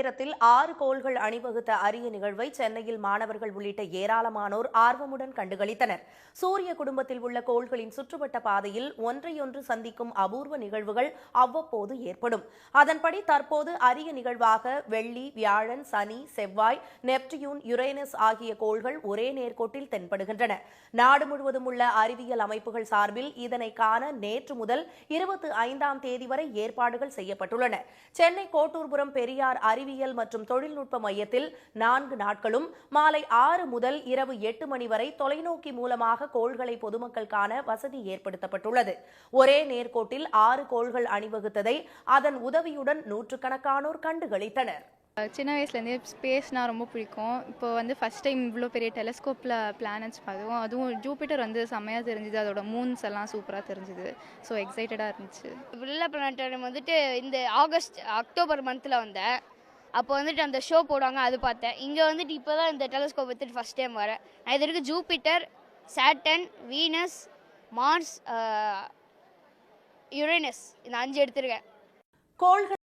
நேரத்தில் 6 கோள்கள் அணிவகுத்த அரிய நிகழ்வை சென்னையில் மாணவர்கள் உள்ளிட்ட ஏராளமானோர் ஆர்வமுடன் கண்டுகளித்தனர். சூரிய குடும்பத்தில் உள்ள கோள்களின் சுற்றுவட்ட பாதையில் ஒன்றையொன்று சந்திக்கும் அபூர்வ நிகழ்வுகள் அவ்வப்போது ஏற்படும். அதன்படி தற்போது அரிய நிகழ்வாக வெள்ளி, வியாழன், சனி, செவ்வாய், நெப்டியூன், யுரேனஸ் ஆகிய கோள்கள் ஒரே நேர்கோட்டில் தென்படுகின்றன. நாடு முழுவதும் உள்ள அறிவியல் அமைப்புகள் சார்பில் இதனை காண நேற்று முதல் 25ஆம் தேதி வரை ஏற்பாடுகள் செய்யப்பட்டுள்ளன. சென்னை கோட்டூர்புரம் பெரியார் அறிவியல் மற்றும் தொழில்நுட்ப மையத்தில் 4 நாட்களும் மாலை 6 முதல் இரவு 8 மணி வரை தொலைநோக்கி மூலமாக கோள்களை பொதுமக்கள் காண வசதி ஏற்படுத்தப்பட்டுள்ளது. ஒரே நேர்கோட்டில் 6 கோள்கள் அணிவகுத்ததை அதன் உதவியுடன் நூற்றுக்கணக்கானோர் கண்டுகளித்தனர். சின்ன வயசுலேருந்தே ஸ்பேஸ்னால் ரொம்ப பிடிக்கும். இப்போ ஃபஸ்ட் டைம் இவ்வளோ பெரிய டெலஸ்கோப்பில் பிளானட்ஸ் பார்த்தோம். அதுவும் ஜூபிட்டர் செம்மையாக தெரிஞ்சுது. அதோட மூன்ஸ் எல்லாம் சூப்பராக தெரிஞ்சுது. ஸோ எக்ஸைட்டடாக இருந்துச்சு. பிர்லா பிளானட்டோரியம் இந்த அக்டோபர் மந்தில் வந்தேன். அப்போ அந்த ஷோ போடுவாங்க, அது பார்த்தேன். இங்கே இப்போ தான் இந்த டெலஸ்கோப் எடுத்துட்டு ஃபஸ்ட் டைம் வரேன். நான் இது வரைக்கும் Jupiter, Saturn, Venus, Mars, Uranus இந்த 5 எடுத்திருக்கேன். கோள்கள்